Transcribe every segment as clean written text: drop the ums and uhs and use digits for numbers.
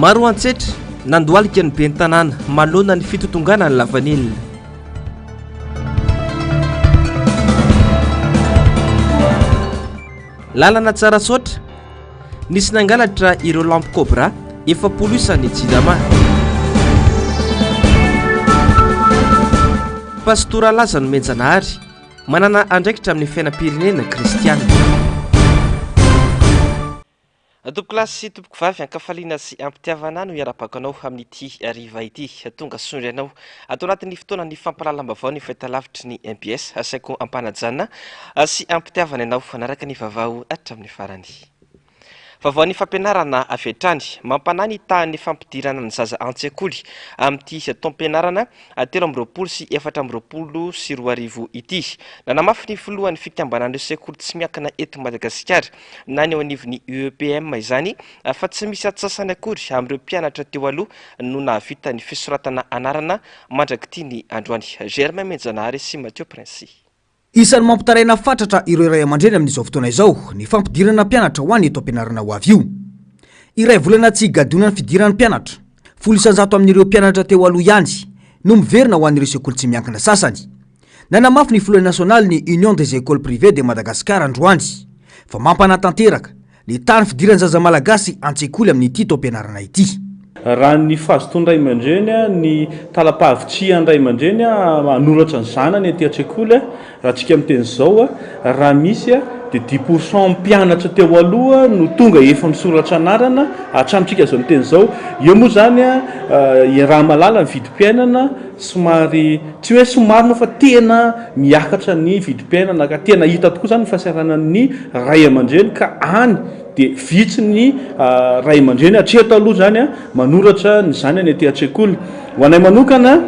maro antsetra nandoalika ny ben'ny tanàna malona ny fitotongana ny lavanilina. Lalana tsara sotra nisy nangalatra ireo lampe cobra efa polisany Tsidama. Pastora Laza no Menjanahary manana andraikitra amin'ny fiainam-pirenena kristiana. Tompoko lasy sy tompoko vavy ankafaliana sy ampitiavana no iara-bakanao amin'ity ariva ity tonga sondry ianao atao anatin'ny fotoana ny fampalalam-bavao ny fahitalavitry ny MBS asaiko ampanajana sy ampitiavana ianao fanaraka ny vavao hatramin'ny farany. Vavao ny fampianarana avy hatrany mampanahy ny tahan'ny fampidirana ny zaza an-tsekoly amin'ity taom-pianarana 13 sy 14 sy 20 ity. Nanamafy ny filohan'ny fikambanan'ireo sekoly tsy miankina eto Madagasikara na ny ao anivon'ny UEPM izany fa tsy misy atsasany akory amin'ireo mpianatra teo aloha no nahavita ny fisoratana anarana mandrakity ny androany. Germain Menjanahary sy Mathieu Prince. Isan'ny mampitaraina fatratra ireo iray aman-dreny amin'izao fotoana izao ny fampidirana mpianatra ho an'ny eto ampianarana ho avy io. Iray volana tsy gadona ny fidirana mpianatra 100 amin'ireo mpianatra teo aloha ihany no miverina ho an'ireo sekoly tsy miankina sasany. Nanamafy ny filoha nasionaly ny Union des écoles privées de Madagascar androany fa mampanatanteraka ny tany fidirana zaza malagasy an-tsekoly amin'ity taom-pianarana ity. Raha ny fazotony ray aman-dreny ny talapavitry ray aman-dreny manoratra ny zanany aty an-tsekoly raha tsika miteny zao raha misy de 10% mpianatra teo aloha no tonga efa misoratra anarana hatramitsika zao miteny zao io moa zany raha malala ny vidim-piainana somary tsy hoe somary fa tena miakatra ny vidim-piainana ka tena hita tokoa zany fahasaranan'ny ray aman-dreny ka any de vitsy ny ray aman-dreny hatreto aloha zany manoratra ny zanany aty an-tsekoly. Ho anay manokana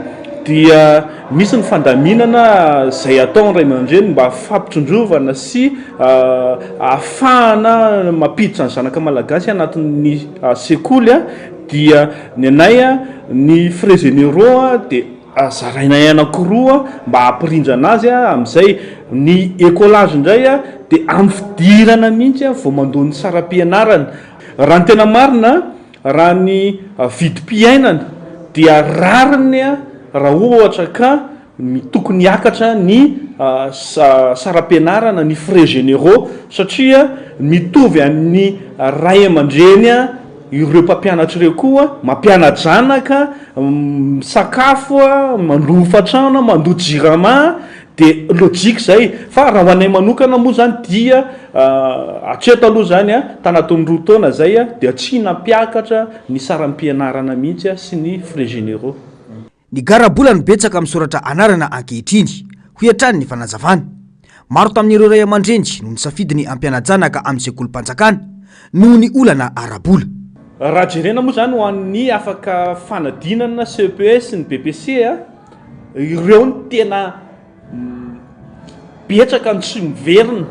dia misy ny fandaminana zay atao ny ray aman-dreny mba fampitondrovana sy ahafahana mampiditra ny zanaka malagasy anatin'ny sekoly dia ny anay ny frais généraux de zaraina anankiroa mba hampirindra anazy amin'izay ny écolage indray de amin'ny fidirana mihitsy vao mandoa ny saram-pianarana. Raha ny tena marina raha ny vidim-piainana dia rariny raha ohatra ka tokony hiakatra ny saram-pianarana ny frais généraux satria mitovy amin'ny ray aman-dreny ireo mpampianatra ireo koa mampianatra zanaka sakafo mandofa trano mandoa jirama de logika zay fa raha ho anay manokana moa zany dia hatreto aloha zany tanatin'ny 2 taona zay dia tsy nampiakatra ny saram-pianarana mihitsy sy ny frais généraux. Ny garabola ny betsaka amin'ny soratra anarana ankehitriny ho hiatrany ny fanazavana. Maro tamin'ireo ray aman-dreny no nisafidy ny ampianajanaka amin'ny sekolim-panjakana noho ny olana arabola. Raha jerena moa zany ho an'ny afaka fanadinana CPS ny BPC ireo ny tena betsaka ny tsy miverina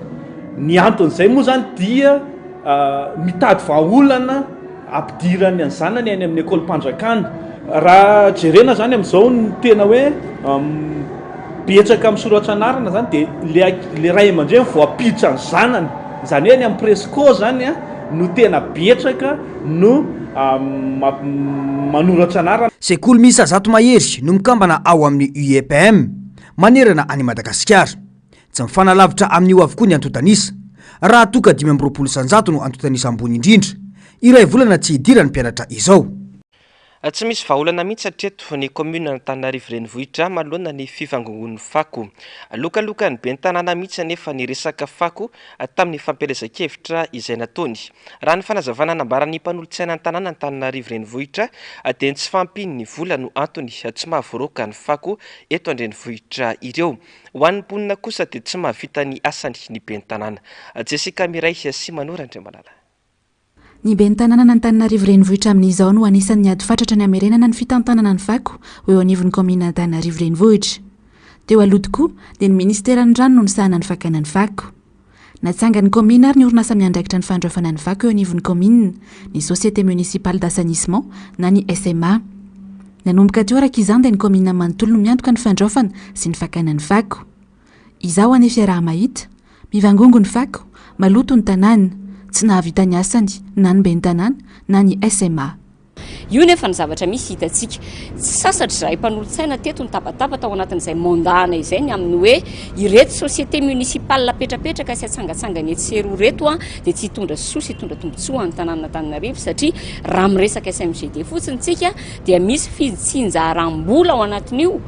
ny anton'izay moa zany dia mitady vahaolana ampidirany ny zanany any amin'ny école-mpanjakana. Raha jerena zany amin'izao ny tena hoe betsaka misoratra anarana zany de le ray aman-dreny vao apiditra ny zanany zany hoe ny amin'ny presco zany no tena betsaka no manoratra anarana. Sekoly miisa 100 mahery no mikambana ao amin'ny UEPM manerana any Madagasikara. Tsy mifanalavitra amin'io avokoa ny antotanisa raha toka 520 isanjato no antotanisa ambony indrindra iray volana tsy hidirany mpianatra izao. Tsy misy vahaolana mihitsy hatreto ny commune Antananarivo renivohitra manoloana ny fivangongon'ny fako. Lokaloka ny ben'ny tanàna mihitsy anefa ny resaka fako tamin'ny fampielezan-kevitra izay nataony. Raha ny fanazavana nambaran'ny mpanolontsaina an-tanàna Antananarivo renivohitra dia tsy fampiny ny vola no antony tsy mahavoroaka ny fako eto an-drenivohitra ireo. Ho an'ny mponina kosa dia tsy mahavita ny asany ny ben'ny tanàna. Jessica Miray sy Manora Andriamalala. Ny ben'ny tanàna Antananarivo renivohitra amin'izao no anisan'ny ady fatratra ny hamerenana ny fitantanana ny fako ho eo anivon'ny commune Antananarivo renivohitra. Teo aloha tokoa dia ny ministeran'ny rano no nisahana ny fakana ny fako. Natsangany commune ary ny orinasa miandraikitra ny fandraofana ny fako eo anivon'ny commune, ny société municipale d'assainissement na ny SMA. Nanomboka teo araka izany dia ny commune manontolo no miantoka ny fandraofana sy ny fakana ny fako. Izao anefa raha mahita, mivangongo ny fako, maloto ny tanàna, tsy nahavita ny asany na ny ben'ny tanàna na ny SMA. io nefa ny zavatra misy hitatsika sasatra zahay mpanolotsaina teto ny tabatabata ao anatin'izay mandana izay ny amin'ny hoe ireto société municipale apetrapetraka sy atsangatsangany etseroa reto a dia tsy hitondra soa sy hitondra tombontsoa any tanàn'Antananarivo satria raha miresaka SMGD fotsiny tsika dia misy fitsinjaram-bola ao anatin'io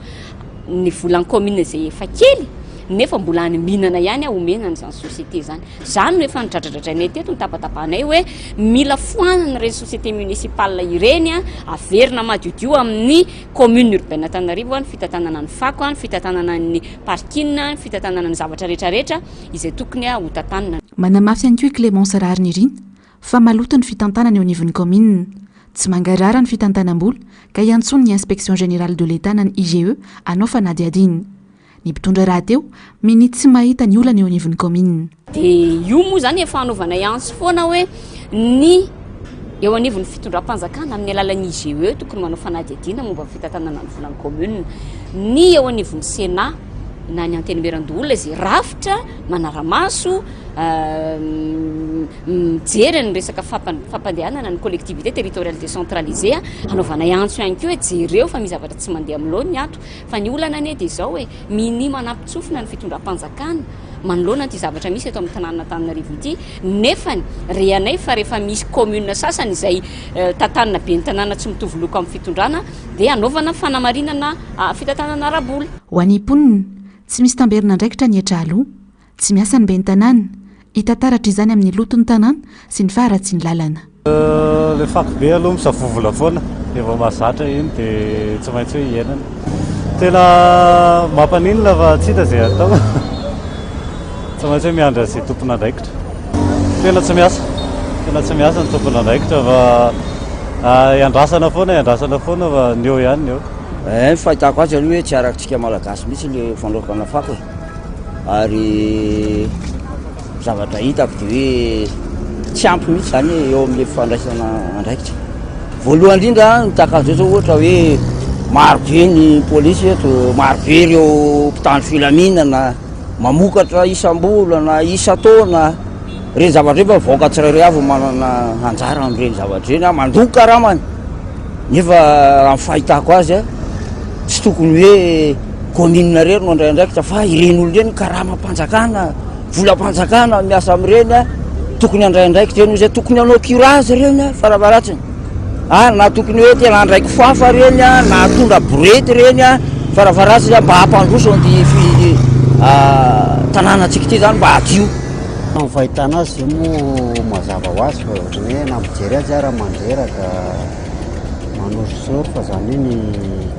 ny volan'ny commune izay efa kely nefa mbola any mihinana ihany omena n'izany société zany no efa nidradradradrainay teto ny tapatapahanay hoe mila foanana ireny société municipale ireny a averina madiodio amin'ny commune urbaine Antananarivo ny fitatanana ny fako ny fitatanana ny parking ny fitatanana ny zavatra rehetrarehetra izay tokony ho tatanana. Manamafy ihany koa Clémence Rariny fa maloto ny fitantanana eo anivon'ny commune tsy mangarara ny fitantanam-bola ka iantsony ny inspection générale de l'État na ny IGE anao fanadiadiny. Ny mpitondra raha teo miny tsy mahita ny olana eo anivon'ny commune. Dia io moa zany efa anaovana ianso foana hoe ny eo anivon'ny fitondram-panjakana amin'ny alalan'ny IGE tokony manao fanadiadiana momba ny fitantanana ny volan'ny commune, ny eo anivon'ny Sénat na ny antenimieran-dolona izay rafitra manaramaso mijery ny resaka fampandehanana ny collectivité territoriale décentralisée anaovana iantso ihany koa hoe jereo fa misy zavatra tsy mandeha amin'loha ny ato fa ny olana anie dia izao hoe miny manampitsofina ny fitondram-panjakana manoloana ty zavatra misy eto amin'ny tanàn'Antananarivo ity nefany reanay fa rehefa misy commune sasany izay tatanana be ny tanàna tsy mitovy loko amin'ny fitondrana dia anaovana fanamarinana fitantanana arabola. Ho an'ny mponina tsy misy tamberina ndraikitra ny etraloha tsy miasa ny be ny tanàna hitataratra izany amin'ny loton'ny tanàna sy ny faharatsy ny lalana. Le fako be aloha misavovola foana efa mahazatra iny dia tsy maintsy hoe hiainana tena mampaninona fa tsy hita izay atao tsy maintsy hoe miandry izay tompona andraikitra tena tsy miasa ny tompona andraikitra fa iandrasana foana fa ny eo ihany ny eo. Ny fahitako azy aloha hoe tsy arakitsika malagasy mihitsy le fandraokana fako ary zavatra hitako dia hoe tsy ampy mihitsy zany eo amin'le fandraisana andraikitra. Voalohany indrindra nitakazo zao ohatra hoe marobe ny polisy eto, marobe ireo mpitandro filaminana mamokatra isam-bolana isa-taona reny zavatra rehefa vaoaka tsirairay avy manana anjara amin'ireny zavatra reny mandoko karamany nefa amin'ny fahitako azy tsy tokony hoe commune rery no andraindraikitra fa ireny olo ireny karamam-panjakana volam-panjakana miasa amin'ireny tokony andraindraikitra reny izay tokony hanao curage reny faravaratsiny na tokony hoe tena andraiky fafa reny na tondra borety reny faravaratsiny mba hampandroso an'ity tanànatsika ity zany mba hadio. Ny fahitana azy moa mazava ho azy fa ohatrany hoe nampijery azy raha manjeraka manososoro fa zany hoe ny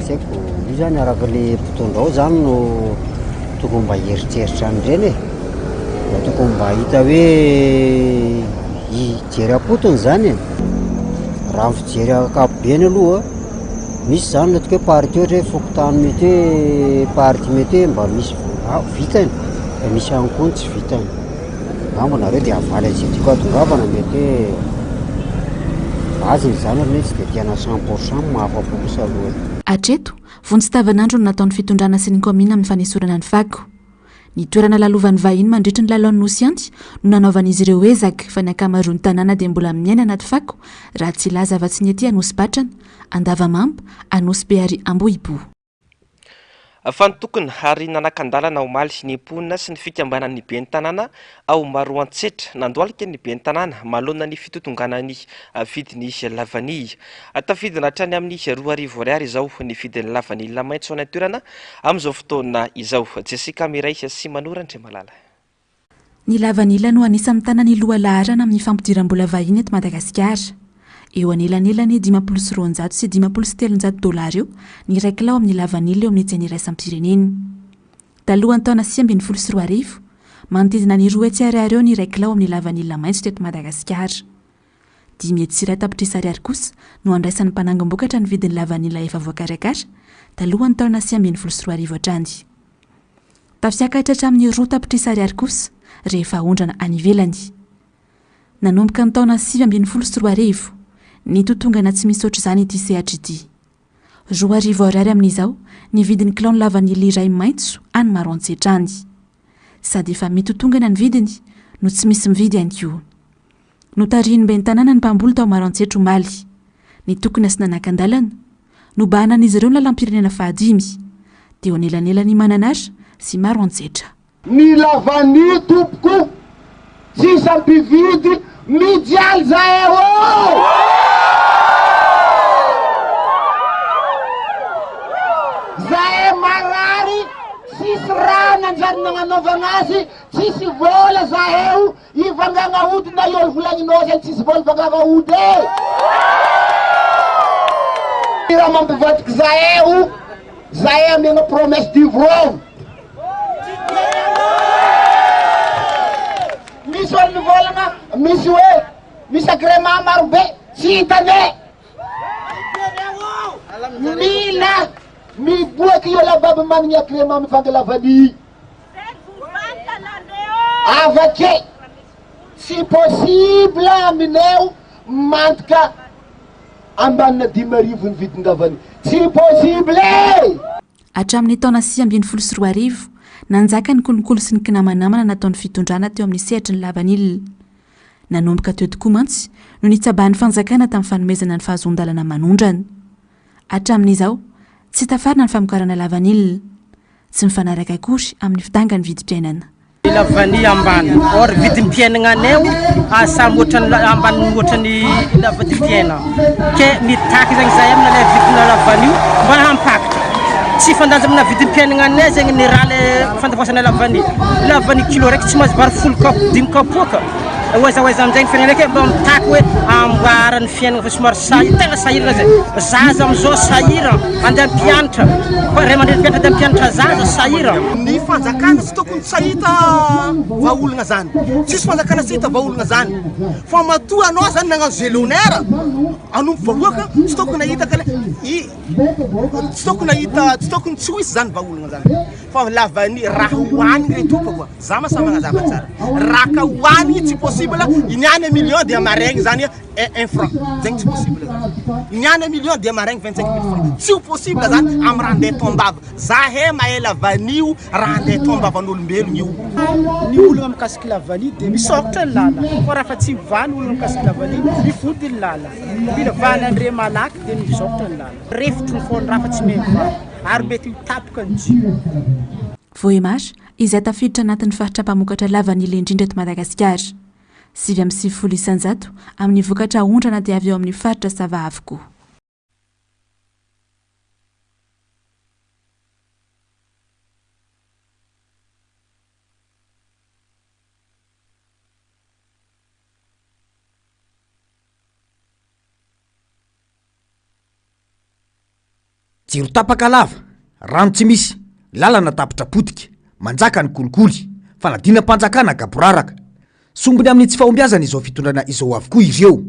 tsy haiko io zany araka le mpitondra ao zany no tokony mba heritreritra an'ireny da tokony mba hita hoe hijery apotony zany raha mifijery akapobeny aloha misy zany le toka hoe party ohatra hoe fokotany mety hoe party mety hoe mba misy vitany da misy ihany koa tsy vitany ambonareo dia avaly azy tiako atongavana mety hoe aziny zany aloha tsy dia tiana 100% mahafa-po kosa aloha. Hatreto vonjy-tavan'andro no nataon'ny fitondrana sy ny commune amin'ny fanesorana ny fako. Ny toerana lalovan'ny vahiny mandritra ny lalaon'ny Osianty no nanaovan'izy ireo ezaka fa ny ankamaroan'ny tanàna dia mbola miaina anaty fako raha tsy laza afa-tsy ny ety Anosy Batrana, Andavamamba, Anosy Behary Ambohipo. Fa ny tokony ary nanan-kandalana omaly ny mponina sy ny fikambanan'ny ben'ny tanàna ao Maroantsetra nandoalika ny ben'ny tanàna malona ny fitotonganany vidiny lavany. Tafidina hatrany amin'ny 2,000 ariary izao ny vidiny lavanilina maitso any an-toerana amin'izao fotoana izao. Jessica Miray sy Manora Andriamalala. Ny lavanilina no anisan'ny tanàna loha laharana amin'ny fampidiram-bola vahiny eto Madagasikara. Eo anelanelany $200 sy $700 eo ny ray kilao amin'ny lavanilina eo amin'ny tsena iraisam-pirenena. Talohan'ny taona 2024 manodidina ny 2 ariary eo ny ray kilao amin'ny lavanilina maitso teto Madagasikara. 10 tapitra ariary kosa no andraisan'ny mpanangam-bokatra ny vidin'ny lavanilina efa voakarakara talohan'ny taona 2024 hatrany. Tafisiaka hatramin'ny 2 tapitra ariary kosa rehefa ondrana any ivelany. Nanomboka ny taona 2024 ny totongana tsy misy oatra izany ity sehatra ity. 2,000 ariary amin'izao ny vidin'ny kilao ny lavanilina iray maitso any Maroantsetra any. Sady efa mitotongana ny vidiny no tsy misy mividy ihany koa. Notarian'ny ben'ny tanàna ny mpamboly tao Maroantsetra omaly. ny tokony asina nakan-dalana nobahanan'izy ireo ny lalam-pirenena fahadimy dia eo anelanelany mananara sy maro anjetra. Ny lavany tompoko sisa mpividy mijaly zahay zahay marary sisy raha nanjary nagnanaovana azy tsisy vola zahay ivangana ody na io volagninao zany tsisy vola vangana ody raha mampivadiky zahay amena promesse d'ivrogny misy olony volana misy hoe misy agrément marobe tsy hitane mila miboaky io lababa manigny agrément mivanga lavany avake tsy possible amineo mantoka ambanina 10,000 ny vidin-davany tsy possible hatramin'ny taona 2014 nanjaka ny kolokolo sy ny kinamanamana nataon'ny fitondrana teo amin'ny sehatra ny lavanilina nanomboka teo tokoa mantsy no nitsabahan'ny fanjakana tamin'ny fanomezana ny fahazondalana manondrana hatramin'izao tsy tafarina ny famokarana lavanilina tsy mifanaraka akory amin'ny fitanga ny vidim-piainana lavany ambany or vidim-piainana aneo samy ohatrany ambany ohatrany vidim-piainana ke mitaky zagny zahay amina le vidina lavany mba hampakatra tsy fandanjy amina vidim-piainana anay zegny ny raha le fandavosana lavany kilo raiky tsy mahazo vary 10 kapoaka oaiza amizay fiainana raiky mba mitaky hoe amboarany fiainana fa somary sahira tegna sahira zay zaza amizao sahira andeha mpianatra ray mandreny mpianatra andeha mpianatra zaza sahira ny fanjakana tsy tokony tsy ahita vahaolagna zany tsisy fanjakana tsy hita vahaolagna zany fa matoa anao zany nagnano zélonaire anompo vahoaka tsy tokony ahita kale tsy tokony tsy hoisy zany vahaolagna zany fa lavany raha hoanigny re tompako za masamagna zava tsara raha ka hoanigny tsy possible iniany million dia maraigny zany 1 franc zegny tsy possible iniany million dia maraigny 25 000 francs tsy possible zany am raha andeha tombava zahay mahay lavanio raha andeha tombava n'olombelogno io ny olona mikasiky lavany dia misokatra ny lala fa raha fa tsy valy olona mikasiky lavany mifody ny lala mila valy andre malaky dia misokatra ny lala refitry ny fony raha fa tsy mehy ary mety tapoka ny jio voemary izay tafiditra anatin'ny faritra mpamokatra lavanilina indrindra eto Madagasikara 7 isanjato amin'ny vokatra ondrana dia avy eo amin'ny faritra sava avokoa. Jiro tapaka lava, rano tsy misy, lalana tapitra potika, manjaka ny kolikoly, fanadina mpanjakana gaboraraka. Sombony amin'ny tsy fahombiazana izao fitondrana izao avokoa ireo.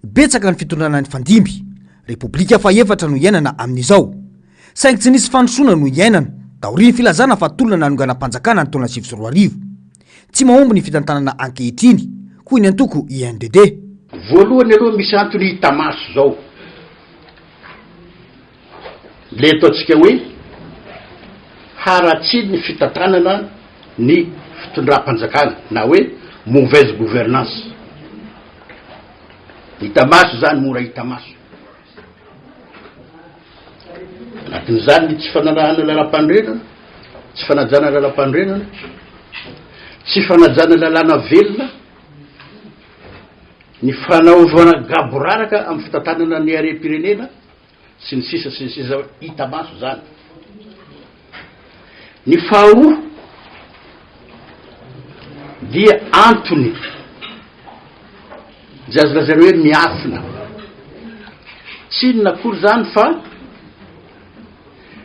Betsaka ny fitondrana ny fandimby, Repoblika faefatra no iainana amin'izao. Saingy tsy nisy fandrosoana no iainana, daoriny filazana fa tolona nanongana mpanjakana ny taona 2024. Tsy mahomby ny fitantanana ankehitriny, koa ny antoko INDD. Voalohany aloha misy antony hita maso zao. Le ataontsika hoe haratsiny ny fitantanana ny fitondram-panjakana na hoe mauvaise gouvernance. Hita maso zany mora hita maso. Anatin'izany ny tsy fanarahana lalam-pandrenana, tsy fanajana lalam-pandrenana, tsy fanajana lalàna velona, ny fanaovana gaboraraka amin'ny fitantanana ny harem-pirenena sy ny sisa hita maso zany. Ny faharoa dia antony zay azo lazana hoe miafina. Tsy inona akory zany fa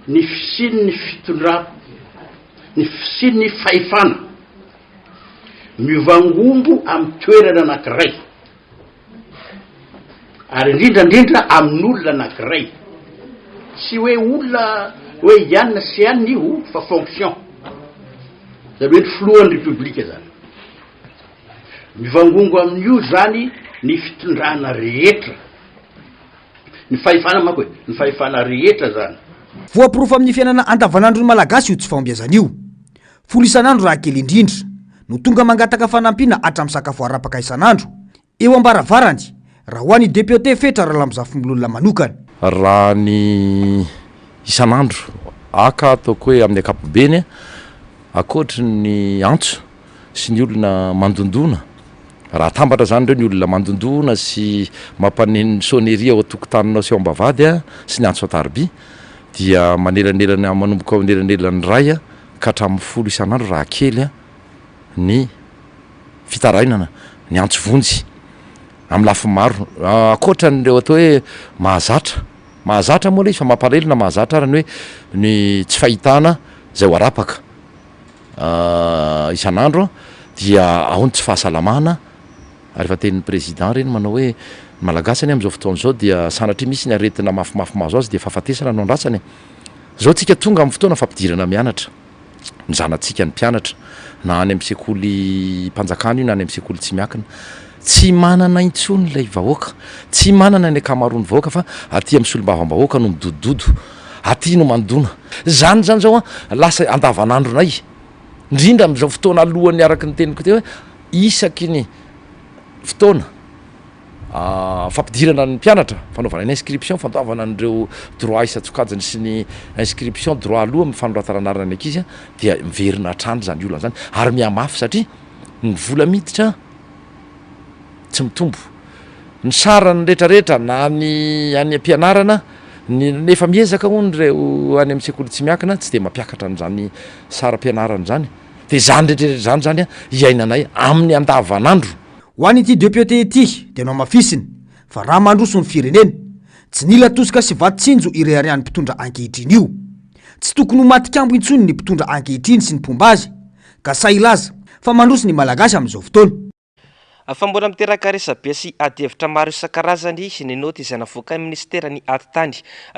ny fisian'ny fitondra, ny fisian'ny fahefana mivangombo amin'ny toerana anankiray, ary indrindrandrindra amin'olona anankiray. Tsy hoe olona hoe ianona sy ianona io fa fonction zany hoe ny filohan'ny republika zany. Mivangombo amin'io zany ny fitondrana rehetra, ny fahefana manko hoe ny fahefana rehetra zany. Voapirofo amin'ny fiainana andavanandro ny malagasy io tsy fahombiazana io. Folo isanandro raha kely indrindra no tonga mangataka fanampiana hatramin'ny sakafo arapaka isanandro. Eo ambaravarany raha ho any député fetra raha lamizafombololona manokana raha ny isan'andro aka ataoko hoe amin'ny akapobeny akoatry ny antso sy ny olona mandondona raha tambatra zany reo ny olona mandondona sy mampaneny sonnerie ao atokotaninao sy ao ambavady a sy ny antso atarby dia manelanelana manomboka ao anelanelany ray a ka hatramin'ny 10 isan'andro raha kely a ny fitarainana ny antso vonjy amin'ny lafi maro akoatra nyreo atao hoe mahazatra moa le izy fa mampalelona mahazatra arany hoe ny tsy fahitana zay ho arapaka isan'andro dia ao ny tsy fahasalamana rehefa tenin'ny président reny manao hoe malagasy any amin'izao fotoana zao dia sanatry misy ny aretina mafimafy mazo azy dia fahafatesana no andratsany zao tsika tonga amin'ny fotoana fampidirana mianatra ny zanatsika ny mpianatra na any amin'ny sekoly mpanjakana io na any amin'ny sekoly tsy miakina tsy manana intsony ilay vahoaka tsy manana ny akamaroany vahoaka fa aty amin'ny solombavam-bahoaka no midodododo aty no mandona zany zao a lasa andavanandronay indrindra amin'izao fotoana alohany araky ny teniko teo hoe isaky ny fotoana fampidirana ny mpianatra fanaovana ny inscription fandoavana an'ireo droit isatsokajiny sy ny inscription droit aloha amin'ny fanoratananarana ny ankizy dia miverina hatrany zany olana zany ary mihamafy satria ny vola miditra tsy mitombo ny sarany rehetrarehetra na ny any ampianarana ny nefa miezaka hono reo any amin'ny sekoly tsy miakina tsy de mampiakatra an'izany saram-pianarana zany de zany rehetrarehetra zany a iainanay amin'ny andavanandro ho anyity député ity dia nao mafisiny fa raha mandroso ny firenena tsy nila tosika sy vatitsinjo irearian'ny mpitondra ankehitriny io tsy tokony ho matikambo intsony ny mpitondra ankehitriny sy ny pomba azy ka sa ilaza fa mandroso ny malagasy amin'izao fotoana fa mbola miteraka resabe sy ady-hevitra maro isan-karazany sy ny noty izay navoaka ny ministera ny atitany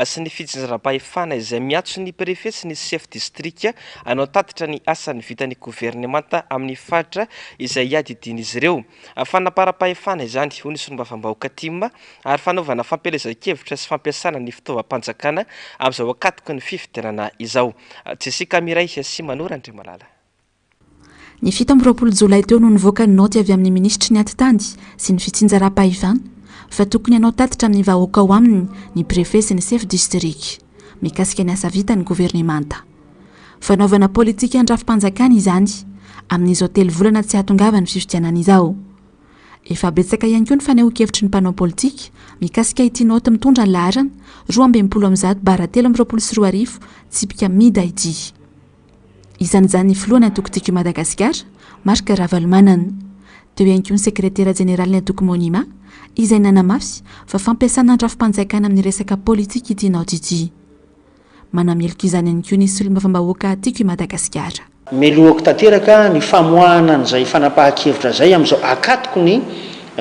sy ny fitsinjaram-pahefana izay miatso ny préfet sy ny chef district anao tatitra ny asany vitan'ny gouvernemanta amin'ny faritra izay iady idiany izy ireo fanapara-pahefana izany ho nisy nombafam-bahoaka tima ary fanaovana fampelezan-kevitra sy fampiasana ny fitaovam-panjakana amin'izao akatoky ny fifidianana izao Jessica Miray sy Manora Andriamalala. Ny 17 jolay teo no nivoaka ny noty avy amin'ny ministry ny atitany sy ny fitsinjaram-pahefana fa tokony anao tatitra amin'ny vahoaka ao aminy ny préfet sy ny chef district mikasika ny asa vitan'ny gouvernemanta. Fanaovana politika andrafim-panjakana izany amin'izao 3 volana tsy hatongava ny fifidianana izao. Efa betsaka ihany koa ny fanehoan-kevitry ny mpanao politika mikasika ity noty mitondra ny laharana 220/320 tsipika mida ity. Izany ny filohana Antoko Madagasikara, Marc Ravalomanana. Teo ihany koa ny sekretera jeneral'ny Antoko Monima izay nanamafy fa fampiasana andrafim-panjakana amin'ny resaka politika ity noty ity. Manamieloka izany ihany koa ny solombavam-bahoaka Antoko Madagasikara. Melohako tanteraka ny famoahana an'izay fanapahan-kevitra zay amin'izao akatoko ny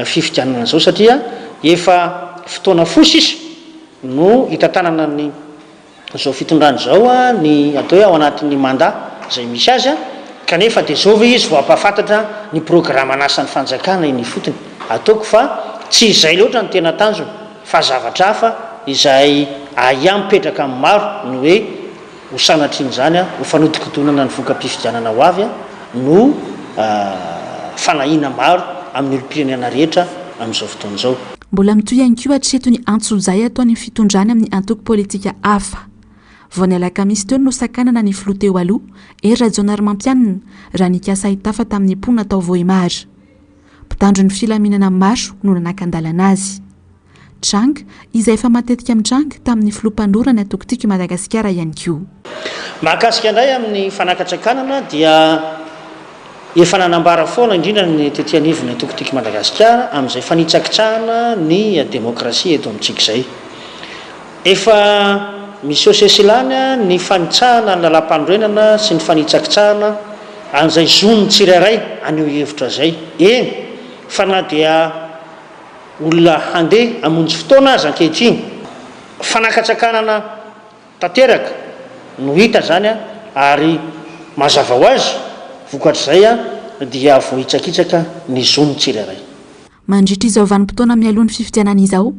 fifidianana zao satria efa fotoana fosisy no hitantanana ny zao fitondrany zao ny atao hoe ao anatin'ny mandat zay misy azy kanefa de zao ve izy vao ampahafantatra ny programme anasan'ny fanjakana iny fotony ataoko fa tsy izay loatra ny tena tanjona fa zavatra hafa izay mipetraka amin'ny maro ny hoe ho sanatriny zany ho fanodikotonana ny voka-pifidianana ho avy no fanahina maro amin'ny olom-pirenena rehetra amin'izao fotoana zao. Mbola mitoy ihany koa hatreto ny antsozay ataony fitondrany amin'ny antoko politika hafa. Vao ny alakamisy teo no sakanana ny filoha teo aloha Rajonary Mampianina raha nikasa hitafa tamin'ny mponina tao Vohimary. Mpitandro ny filaminana maro no nanakandalana azy. Tranga izay efa matetika mitranga tamin'ny filoha mpandorana Antoko Madagasikara ihany koa. Mahakasika indray amin'ny fanakatsakanana dia efa nanambara foana indrindra ny tetỳ anivon'ny Antoko Madagasikara amin'izay fanitsakitsahana ny demokrasia eto amintsika izay. Efa misy osesilany ny fanitsahana ny lalam-pandroenana sy ny fanitsakitsahana an'izay zon'ny tsirairay anio hevitra zay. Eny fa na dia olona handeha amonjy fotoana azy ankehitriny fanakatsakanana tanteraka no hita zany ary mazava ho azy vokatr'izay dia vohitsakitsaka ny zon'ny tsirairay. Mandritra izao vanim-potoana mialohan'ny fifidianana izao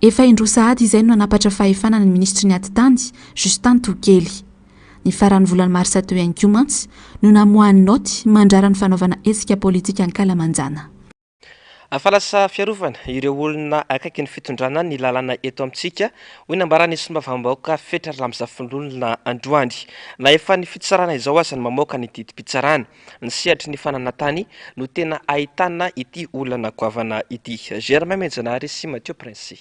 efa indrosa ady izay no nanapatra fahefana ny ministry ny atitany Justin Tokely. Ny faran'ny volany marsa teo ihany koa mantsy no namoahany noty mandrara ny fanaovana hetsika politika Ankalamanjana. Falasa fiarovana ireo olona akaiky ny fitondrana ny lalàna eto amintsika hoy nambarany sy mavambaoka fetra lamzafololona androany na efa ny fitsarana izao aza ny mamoaka ny didim-pitsarana ny sehatry ny fananatany no tena ahitana ity olana goavana ity. Germain Menjanary sy Mathieu Prince.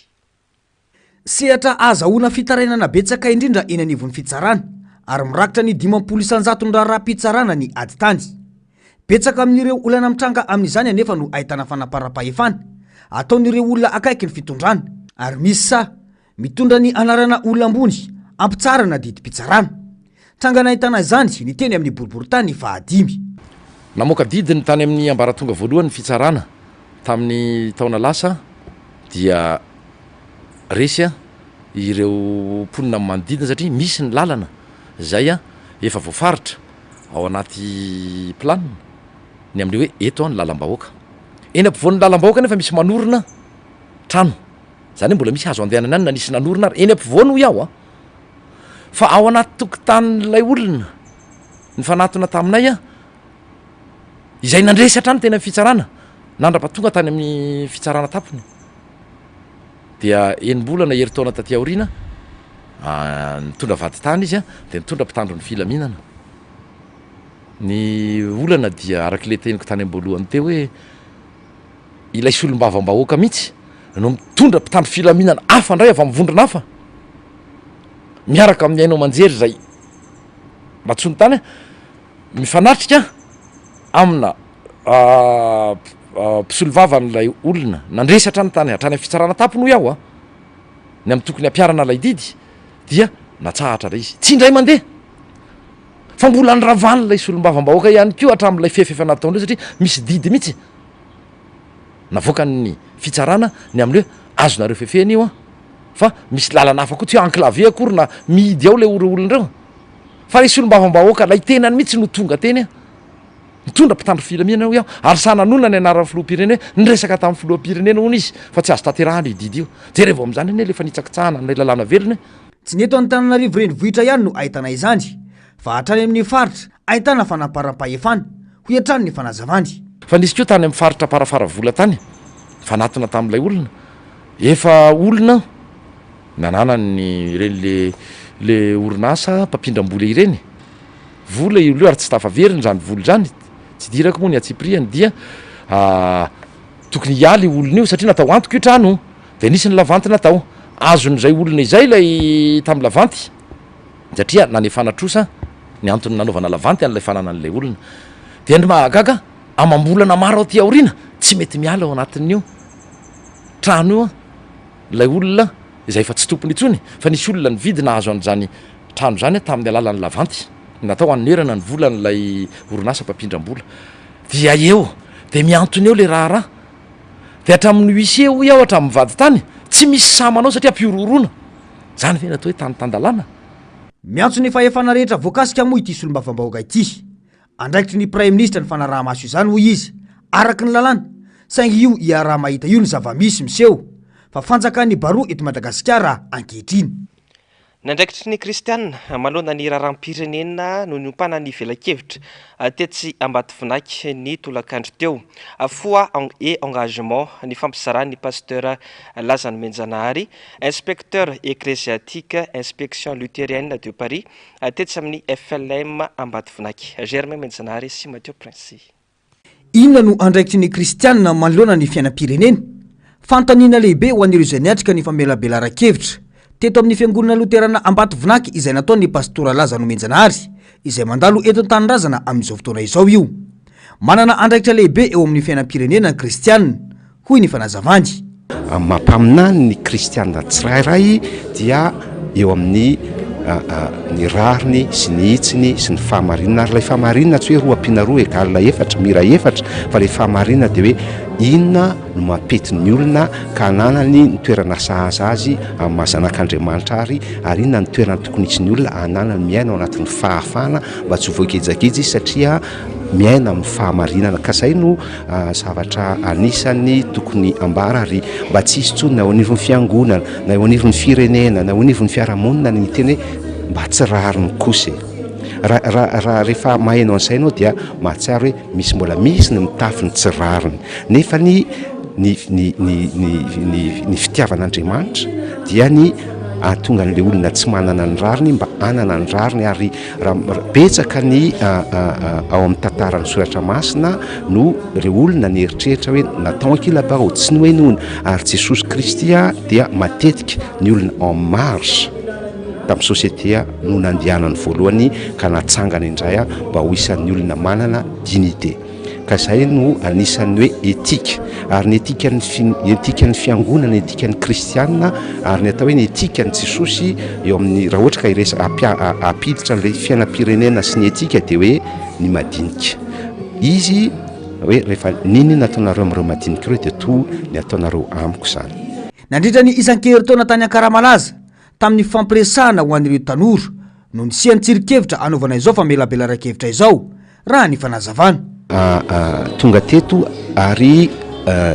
Sehatra azahoana fitarainana betsaka indrindra eny anivon'ny fitsarana ary mirakitra ny 50,000 raha-pitsarana ny ady tany. Betsaka amin'ireo olana mitranga amin'izany anefa no ahitana fanaparam-pahefana ataon'ireo olona akaiky ny fitondrana ary misy sa mitondra ny anarana olona ambony ampitsarana didim-pitsarana. Trangana ahitana izany ny teny amin'ny boriboritany fahadimy. Namoaka didiny tany amin'ny ambaratonga voalohany fitsarana tamin'ny taona lasa dia resy ireo mponina manodidina satria misy ny lalana zay efa voafaritra ao anaty planina ny amin'le hoe eto ny lalam-bahoaka eny ampovoan'ny lalam-bahoaka nefa misy manorina trano zany mbola misy hazo andehanana any na nisy nanorina ary eny ampovoany ho iaho fa ao anaty tokotanin'ilay olona ny fanatona taminay izay nandresy hatrany tena fitsarana nandrapatonga tany amin'ny fitsarana tampony dia enimbolana herintaona taty aoriana nitondra vady tany izy dia nitondra mpitandro ny filaminana. Ny olana dia arak'ile teniko tany amboalohany teo hoe ilay solom-bavambahoaka mihitsy no mitondra mpitandro filaminana hafa indray avy mivondrona hafa miaraka amin'ny ainao manjery zay matsony tany mifanatrika amina mpisolo-vavan'ilay olona nandresy hatrany tany hatrany fitsarana tampony ho iaho ny amin'ny tokony ampiarana lay didy dia natsahatra lay izy tsy indray mandeha fa mbola nyravany lay solom-bavambahoaka ihany koa hatramin'ilay fefefa nataondreo satria misy didy mihitsy navoaka ny fitsarana ny amin'le hoe azonareo fefeny io fa misy lalana hafa koa tsy enclavé akory na mihidy ao lay olonreo fa lay solom-bavambahoaka lay tenany mihitsy no tonga teny mitondra mpitandro filaminana ho iaho ary sananona ny anaran'ny filoham-pirenena nyresaka tamin'ny filoham-pirenena hono izy fa tsy azo tanterahana io didy io jereva amin'izany ane lefa nitsakitsahana n'lay lalàna velona tsy neto Antananarivo renivohitra ihany no ahitana izany fa hatrany amin'ny faritra ahitana fanaparam-pahefana ho hatrany ny fanazavany. Fa nisy koa tany amin'ny faritra parafara vola tany fanatona tamin'ilay olona efa olona nanana ny ireny le orinasa mpampindram-bola ireny vola io leo ary tsy tafaveriny zany vola zany tsy dirako moa ny atsipriany dia tokony hialy olona io satria natao antoka io trano dia nisy ny lavanty natao azon'izay olona izay lay tamin'ny lavanty satria nanefana trosa ny antony nanaovana lavanty an'ilay fananan'ilay olona dia ny mahagaga amam-bolana maro ao ty aoriana tsy mety miala ao anatin'io trano io lay olona izay efa tsy tompony itsony fa nisy olona ny vidy nahazo an'izany trano zany tamin'ny alalan'ny lavanty natao anerana ny volan'ilay orinasa mpampindram-bola dia eo dia miantony eo le raharaha dia hatramin'ny huissier eo iaho hatramin'ny vady tany tsy misy samanao satria mpiororona zany ve natao hoe tany-tandalàna. Miantso ny fahefana rehetra voakasika moa ity solom-bavambahoaka ity andraikitry ny Premier Ministre ny fanaraha-maso izany hoy izy araky ny lalàna saingy io iaraha mahita io ny zava-misy miseho fa fanjakany baroa eto Madagasikara ankehitriny. Nandraikitry ny kristianina malona ny raharam-pirenena no niompana ny vela-kevitra tetsy Ambatovinaky ny tolakandro teo foi et engagement ny fampizarany ny pasteur Lazany Menjanary inspecteur ecclésiastique inspection luthérienne de Paris tetsy amin'ny FLM Ambatovinaky. Germain Menjanary sy Mathieu Prince. Inona no andraikitry ny kristianina manoloana ny fiainam-pirenena fantaniana lehibe ho an'ireo izay niatrika ny famelabelaran-kevitra teto amin'ny fiangonana luterana Ambatovinaky izay nataon'ny pastora Lazany Menjanary izay mandalo eto an-tanirazana amin'izao fotoana izao io manana andraikitra lehibe eo amin'ny fiainam-pirenena ny kristianina hoy ny fanazavany. Mampaminany ny kristianina tsirairay dia eo amin'ny ny rariny sy ny hitsiny sy ny fahamarinana ary lay fahamarinana tsy hoe roa ampiana roa egalina efatra mira efatra fa lay fahamarinana dia hoe inona no mampetiny olona ka ananany ny toerana sahaza azy amin'ny mahazanak'Andriamanitra ary inona ny toerana tokony hitsy ny olona ananany miaina ao anatin'ny fahafana mba tsy ho voagejageja izy satria miaina amin'ny fahamarinana ka zay no zavatra anisany tokony ambara ary mba tsy hisy tsony na ao anivon'ny fiangonana na eo anivon'ny firenena na ao anivon'ny fiarahamonina ny teny hoe mba tsy rariny kosa raha rehefa mahainao an'izay anao dia mahatsiaro hoe misy mbola misy ny mitafy ny tsy rariny nefa ny ny fitiavan'andriamanitra dia ny tonga n'le olona tsy manana ny rariny mba anana ny rariny ary raha betsaka ny ao amin'ny tantarany soratra masina no re olona ny eritreritra hoe natao ankilabao tsy ny hoe nohony ary Jesosy Kristy dia matetika ny olona en marche tamin'ny société no nandianany voalohany ka natsangana indray mba ho isan'ny olona manana dignité ka zay no anisan'ny hoe etika ary ny etika ny fiangonana etika ny kristianina ary ny atao hoe ny etika ny Jesosy eo amin'ny raha ohatra ka iresa apiditra n'ilay fiainam-pirenena sy ny etika dia hoe ny madinika izy hoe rehefa niny nataonareo amin'ireo madinika ireo dia to ny ataonareo amiko zany. Nandritra ny isan-kery taona tany Ankaramalaza tamin'ny fampiresahana ho an'ireo tanora no nisiany tsirikevitra anaovana izao famelabelaran-kevitra izao raha ny fanazavana. Tonga teto ary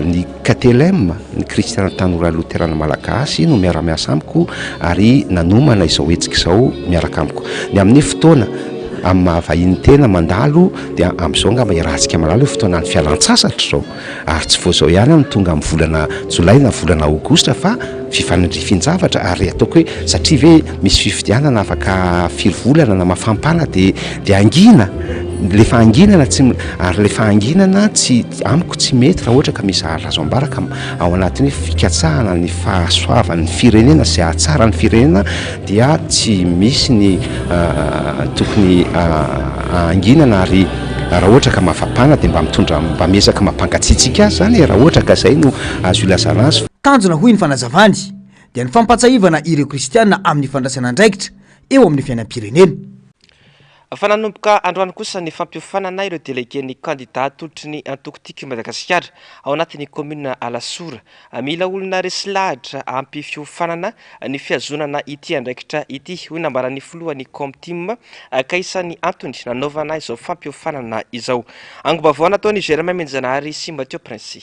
ny KTLM ny kristiana tanora loterana malagasy no miara-miasa amiko ary nanomana izao hetsika izao miaraka amiko ny amin'ny fotoana amin'ny mahavahiny tena mandalo dia amin'izao ngamba irahantsika malalo fotoana ny fialan-tsasatra zao ary tsy vao zao ihany ny tonga amin'ny volana jolay na volana aogostra fa fifanindrifinjavatra ary ataoko hoe satria ve misy fifidianana afaka 4 volana na mafampana dia angina lefa anginana tsy ary lefa anginana tsy amiko tsy mety raha ohatra ka misy azo ambaraka ao anatin'ny hoe fikatsahana ny fahasoavan'ny firenena sy ahatsara ny firenena dia tsy misy ny tokony anginana ary raha ohatra ka mafampana dia mba miezaka mampangatsiatsika azy zany raha ohatra ka zay no azo ilazana azy. Tanjona hoy ny fanazavany dia ny fampatsahivana ireo kristianina amin'ny fandraisana andraikitra eo amin'ny fiainam-pirenena. Fa nanomboka androany kosa ny fampiofanana ireo délégué-ny candidat tolotry ny Antokotiko Madagasikara ao anatin'ny commune Alasora. Mila olona resy lahatra ampifiofanana ny fiazonana ity andraikitra ity hoy nambaran'ny filohan'ny Comtim ka isan'ny antony nanaovana izao fampiofanana izao. Angom-baovao nataon'ny Germain Menjanary sy Mathieu Prince.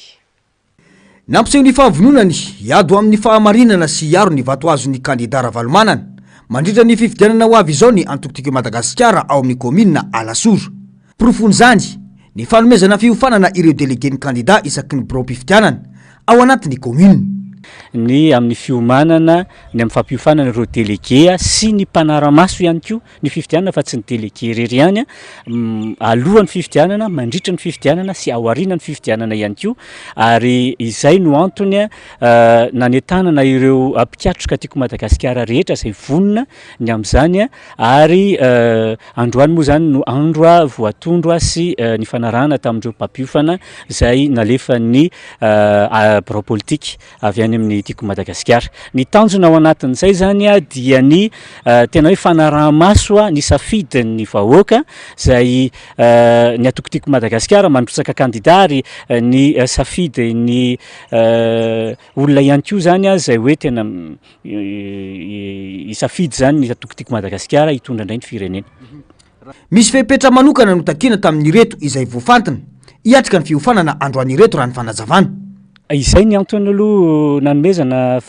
Nampiseho ny fahavononany hiado amin'ny fahamarinana sy hiaro ny vatoazon'ny candidat Ravalomanana mandritra ny fifidianana ho avy izao ny Antokotiko Madagasikara ao amin'ny commune Alasora. Profony zany ny fanomezana fiofanana ireo délégué-ny candidat isaky ny biro-pifidianana ao anatin'ny commune. Ny amin'ny fiomanana ny amin'ny fampiofanana ireo délégué sy ny mpanara-maso ihany koa ny fifidianana fa tsy ny délégué irery ihany alohan'ny fifidianana mandritra ny fifidianana sy aorianany fifidianana ihany koa ary izay no antony nanentanana ireo mpikatroka tiako Madagasikara rehetra izay vonona ny amin'izany ary androany moa zany no andro voatondro sy ny fanarahana tamin'ireo mpampiofana izay nalefa ny biro politika avy any amin'ny tiako Madagasikara. Ny tanjona ao anatin'izay zany dia ny tena hoe fanaraha-maso ny safidin'ny vahoaka izay ny Antokotiko Madagasikara mandrotsaka candidat ary ny safidy ny olona ihany koa zany izay hoe tena isafidy zany ny Antokotiko Madagasikara hitondra indray ny firenena. Misy fepetra manokana no takina tamin'ny reto izay voafantina hiatrika ny fiofanana androany reto raha ny fanazavana. Izay ny antony aloha nanomezana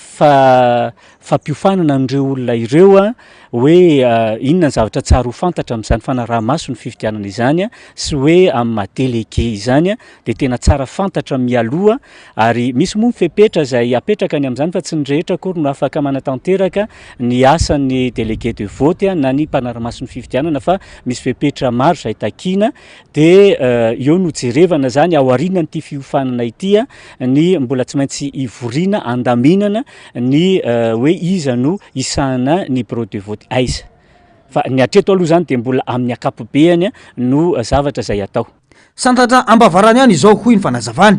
fampiofanana an'ireo olona ireo hoe inona ny zavatra tsara ho fantatra amin'izany fanaraha-maso ny fifidianana izany sy hoe amin'ny maha-délégué izany dia tena tsara fantatra mialoha ary misy moa mifepetra izay apetraka ny amin'izany fa tsy ny rehetra akory no afaka manatanteraka ny asan'ny délégué de vote na ny mpanara-maso ny fifidianana fa misy fepetra maro izay takiana dia eo no jerevana zany ao aorianan'ity fiofanana ity ny mbola tsy maintsy ivoriana andaminana ny hoe iza no isana ny bureau de vote aiza fa ny atreto aloha zany dia mbola amin'ny akapobeany no zavatra izay atao. Santatra ambavarany ihany izao hoy ny fanazavana.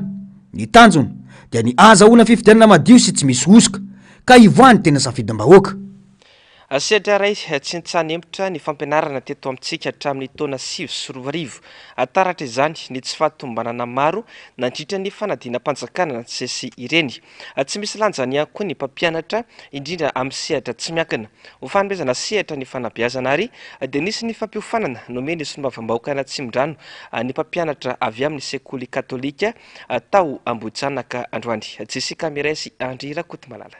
Ny tanjona dia ny azahoana fifidianana madio sy tsy misy osoka ka ivoany tena safidam-bahoaka. Sehatra ray tsy nitsanempotra ny fampianarana teto amintsika hatramin'ny taona 2024 taratra izany ny tsy fahatombanana maro nandritra ny fanadinam-panjakana na tsesy ireny. Tsy misy lanjany ihany koa ny mpampianatra indrindra amin'ny sehatra tsy miankina. Ho fanomezana sehatra ny fanabeazana ary dia nisy ny fampiofanana nomeny solombavam-bahoaka na Tsimondrano ny mpampianatra avy amin'ny sekoly katolika tao Ambohijanaka androany. Jessica Miresy Andry Rakotomalala.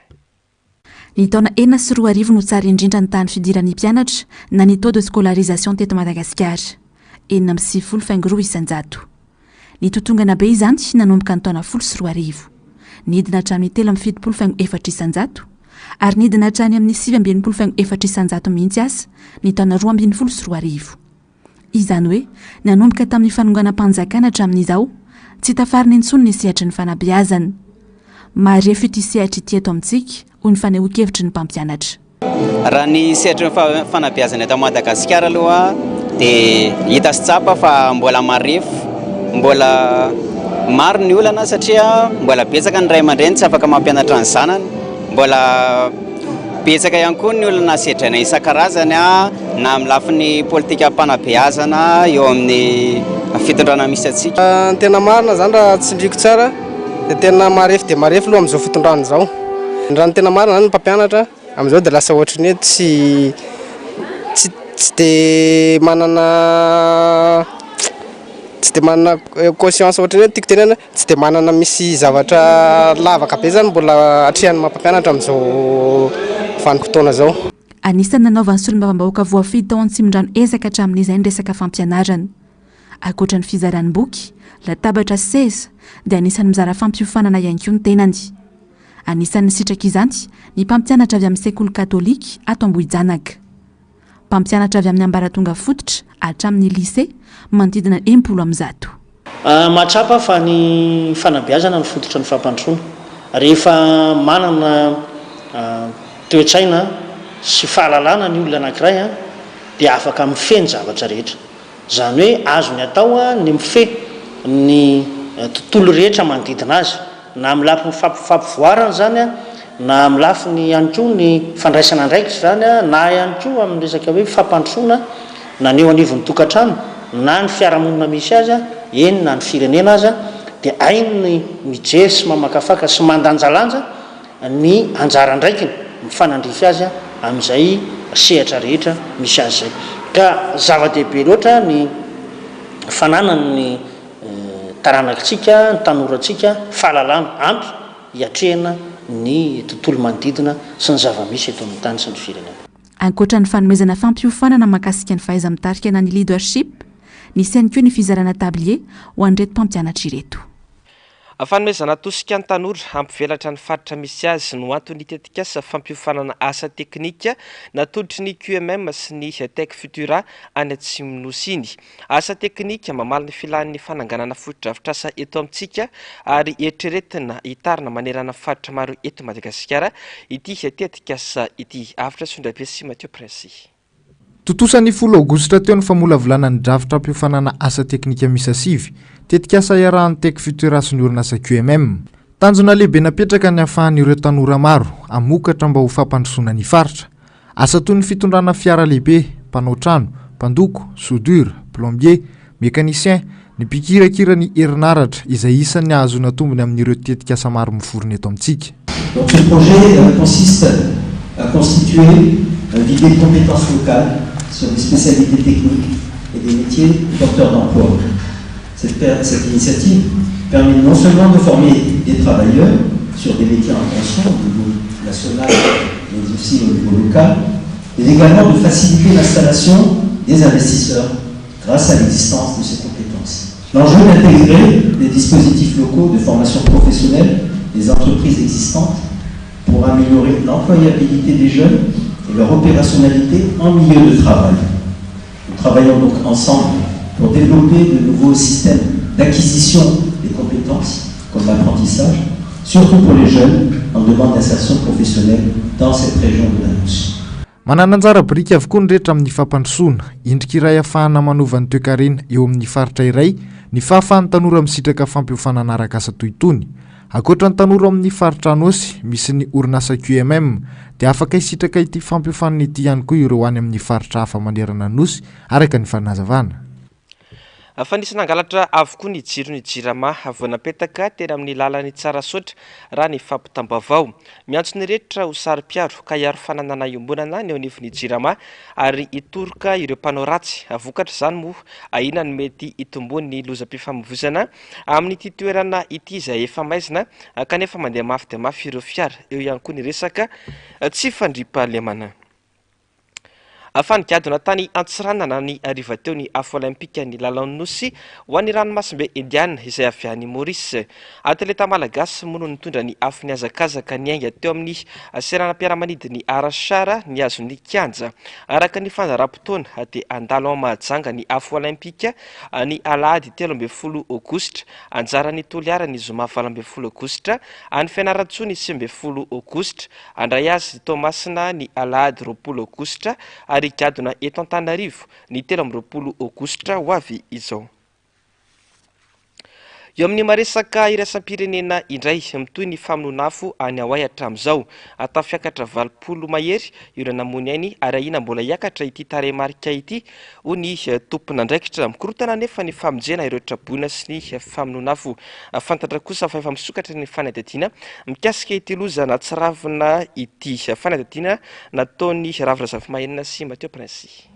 Ny taona 4 no tsara indrindra ny tany fidiran'ny mpianatra na ny taux de scolarisation teto Madagasikara 4.4 isanjato. Ny totongana be izany nanomboka ny taona 4 nidina hatramin'ny 3,7 ary nidina hatrany amin'ny 9,4 mihitsy asa ny taona 2,4 izany hoe nanomboka tamin'ny fanonganam-panjakana hatramin'izao tsy tafariny intsony ny sehatra ny fanabeazana mahare fito sehatra ity eto amintsika hoy ny fanehoan-kevitry ny mpampianatra. Raha ny sehatra ny fanabeazana eto Madagasikara aloha dia hita sy tsapa fa mbola marefo, mbola maro ny olana satria mbola betsaka ny ray aman-dreny tsy afaka mampianatra ny zanany, mbola betsaka ihany koa ny olana sedrana isan-karazany na amin'ny lafiny politika mpanabeazana eo amin'ny fitondrana misy atsika. Tena marina zany raha tsindriko tsara dia tena marefo dia marefo aloha amin'izao fitondrana izao. Raha ny tena marina zany ny mpampianatra amin'izao dia lasa ohatry ny hoe tsy dia manana conscience ohatry ny hoe tiako tenena tsy dia manana misy zavatra lavaka be zany mbola atrehan'ny mampampianatra amin'izao vanim-potoana zao. Anisan'ny nanaovan'ny solombavambahoaka voafidy tao Antsimondrano ezaka hatramin'izay ny resaka fampianarana. Ankoatra ny fizarany boky, latabatra sy seza dia anisan'ny mizara fampiofanana ihany koa ny tenany. Anisan'ny sitraka izany ny mpampianatra avy amin'ny sekoly katolika ato Ambohijanaka. Mpampianatra avy amin'ny ambaratonga fototra hatramin'ny lycée manodidina 10,000. Mahatrapa fa ny fanabeazana ny fototra ny fampandroana. Rehefa manana toetraina sy fahalalana ny olona anankiray dia afaka mifehy ny zavatra rehetra. Zany hoe azo ny atao ny mifehy ny tontolo rehetra manodidina azy, na amin'ny lafiny fampivoarana zany na amin'ny lafiny ihany koa ny fandraisana andraikitra zany na ihany koa amin'ny resaka hoe fampandroana na ny eo anivon'ny tokantrano na ny fiarahamonina misy azy eny na ny firenena azy dia hainy mijery sy mamakafaka sy mandanjalanja ny anjara andraikiny mifanandrify azy amin'izay sehatra rehetra misy azy zay. Ka zava-dehibe loatra ny fananany ny taranakitsika, ny tanorantsika fahalalana ampy hiatrehana ny tontolo manodidina sy ny zava-misy eto amin'ny tany sy ny firenena. Ankoatra ny fanomezana fampiofanana mahakasika ny fahaiza-mitarika na ny leadership, nisy ihany koa ny fizarana tablier ho an'ireto mpampianatra ireto. Fanomezana tosika ny tanora hampivelatra ny faritra misy azy no antony tetikasa fampiofanana asa teknika natolotry ny QMM sy ny Tech Futura any Atsimonosy iny. Asa teknika mamaly ny filan'ny fananganana fotodrafitrasa eto amintsika ary eritreretina hitarina manerana faritra maro eto Madagasikara ity tetikasa ity. Avitra Sondrabe sy Mathieu Prince. Totosan'ny 10 Aogositra teo ny famolavolana ny drafitra hampiofanana asa teknika misy asivy tetikasa iarahan'ny Tech Futura sy ny orinasa QMM. Tanjona lehibe napetraka ny ahafahan'ireo tanora maro hamokatra mba ho fampandrosoana ny faritra. Asa toy ny fitondrana fiara lehibe, mpanao trano, mpandoko, soudure, plombier, mécanicien, ny mpikirakira ny herinaratra izay isan'ny ahazona tombony amin'ireo tetikasa maro miforona eto amintsika. Donc ce projet consiste à constituer un vivier de compétences locales sur des spécialités techniques et des métiers porteurs d'emploi. Cette initiative permet non seulement de former des travailleurs sur des métiers en tension au niveau national, mais aussi au niveau local, mais également de faciliter l'installation des investisseurs grâce à l'existence de ces compétences. L'enjeu est d'intégrer des dispositifs locaux de formation professionnelle des entreprises existantes pour améliorer l'employabilité des jeunes et leur opérationnalité en milieu de travail. Nous travaillons donc ensemble pour développer de nouveaux systèmes d'acquisition des compétences, comme l'apprentissage, surtout pour les jeunes en demande d'insertion professionnelle dans cette région de la Russie. Manananjara biriky avokoa ny rehetra amin'ny fampandrosoana, indrika iray ahafahana manova ny toe-karena eo amin'ny faritra iray, ny fahafahan'ny tanora misitraka fampiofanana araka-asa toy itony. Ankoatra ny tanora amin'ny faritra Anosy misy ny orinasa QMM dia afaka hisitraka ity fampiofanana ity ihany koa ireo any amin'ny faritra hafa manerana Anosy araka ny fanazavana. Fanisana angalatra avokoa ny jiro ny jirama voanapetaka tena amin'ny lalany tsara sotra raha ny fampitambavao. Miantso ny rehetra ho sary-piaro ka hiaro fananana iombonana ny eo anivon'ny jirama ary itoroka ireo mpanao ratsy. Vokatra izany moa ahina ny mety itombony lozam-pifamoivozana amin'ny toerana ity izay efa maizina kanefa mandeha mafy dia mafy ireo fiara. Eo ihany koa ny resaka tsy fandriam-pahalemana. afanikadona tany Antsiranana ny ariva teo ny afo olimpika ny Lalanosy ho an'ny ranomasimbe Indiana izay avy any Maurice. Atleta malagasy mono nitondra ny afo ny hazakazaka ny aingana teo amin'ny seranam-piaramanidiny Arasara ny azo ny kianja. Araka ny fandaram-potoana dia andalo mahajanga ny afo olimpika ny alahady 13 Aogositra anjarany toliara ny zoma 12 Aogositra any Fianarantsoa ny 15 Aogositra andray azy Tomasina ny alahady 20 Aogositra ary gadona eto Antananarivo ny 13 Aogositra ho avy izao. Eo amin'ny maresaka iraisam-pirenena indray mitoy ny famonoana-afo any Hawaii hatramin'izao atafiakatra 20 mahery ireo namony ainy ary ahina mbola hiakatra ity tarehimarika ity ho ny tompon'andraikitra mikorotana nefa ny famonjena ireo traboina sy ny famonoana-afo. Fantatra kosa fa efa misokatra ny fanadihadiana mikasika ity lozana tsy ravina ity fanadihadiana nataony Ravirazafimahenina sy Mateo Prince.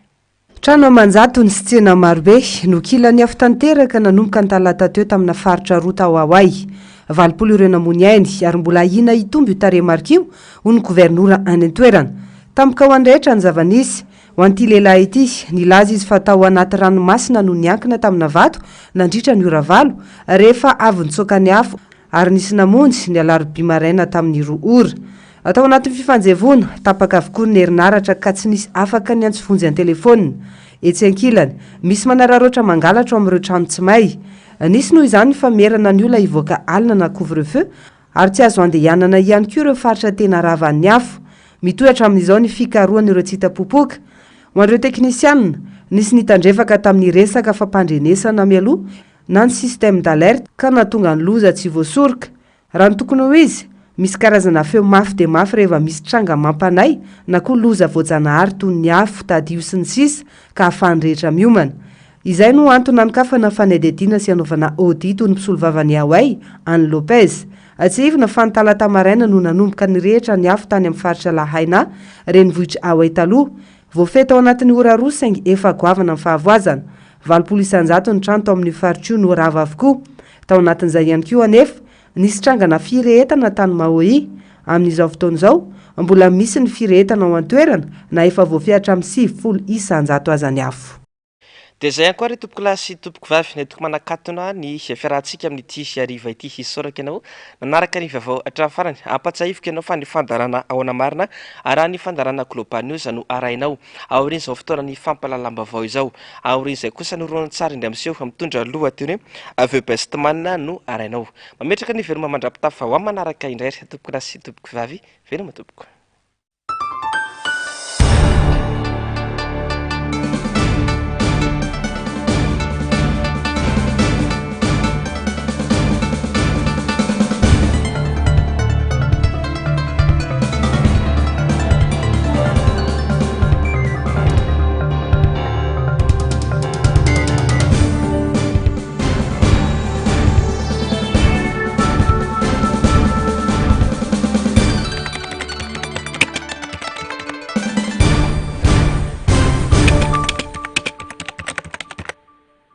Trano amanjato ny sitsena marobe no kilany afo tanteraka nanomboka ny talata teo tamina faritra rota ao Hawaii. 20 ireo namony ainy ary mbola hina hitombo io tarehimarika io ho ny gouvernoura any an-toerana. Tampoka ho andrehitra ny zava-nisy ho an'ity lehilahy ity nilaza izy fa tao anaty ranomasina no niankina tamina vato nandritra ny ora 4 rehefa avy nitsoaka ny afo ary nisy namonjy ny alarobia maraina tamin'ny 2 ora. Atao anatin'ny fifanjevona tapaka avokoa ny herinaratra ka tsy nisy afaka ny antsovonjy any telefonina. Etsy ankilany misy manararoatra mangalatra amin'ireo trano tsy may. Nisy noho izany famerana ny olona hivoaka alina na couvre-feu ary tsy azo andehanana ihany koa ireo faritra tena ravan'ny afo. Mitohatra amin'izao ny fikaroana ireo tsy hita popoka. Ho an'ireo teknisianina nisy nitandrefaka tamin'ny resaka fampandrenesana mialoha na ny système d'alerte ka nahatonga ny loza tsy voasoroka. Raha ny tokony ho izy misy karazana feo mafy dia mafy rehefa misy tranga mampanay na koa loza voajanahary toy ny afo tadio sy ny sisa ka ahafahan'ny rehetra miomana. Izay no antony anokafana fanadihadiana sy anaovana audit toy ny mpisolo vavany Hawaii Anne Lopez. Atsivona fa ny talata maraina no nanomboka ny rehetra ny afo tany amin'ny faritra Lahaina renivohitra Hawaii taloha. Voafehy tao anatin'ny ora 2 saingy efa goavana amin'ny fahavoazana. 20 isan-jato ny trano tao amin'ny faritra io no rava avokoa. Tao anatin'izay ihany koa anefa nisy trangana firehetana tany Maui. Amin'izao fotoan'izao mbola misy ny firehetana ao an-toerana na efa voafehatra amin'ny 70 isan-jato aza ny afo. Dia izay ihany koa ry tompoko lahy sy tompoko vavy netoko manakatona ny fiarahantsika amin'ity hariva ity hisoraka ianao nanaraka ny vaovao hatramin'ny farany ampatsiahivoka ianao fa ny fandarana ao Anamarina araha ny fandarana Global News no arahinao aoriana izao fotoana ny fampalalam-baovao izao aoriana izay kosa ny roan'ny tsara indray amin'seho mitondra lohateny aveo bestman no arahinao mametraka ny veloma mandrapitafa ho manaraka indray tompoko lahy sy tompoko vavy veloma tompoko.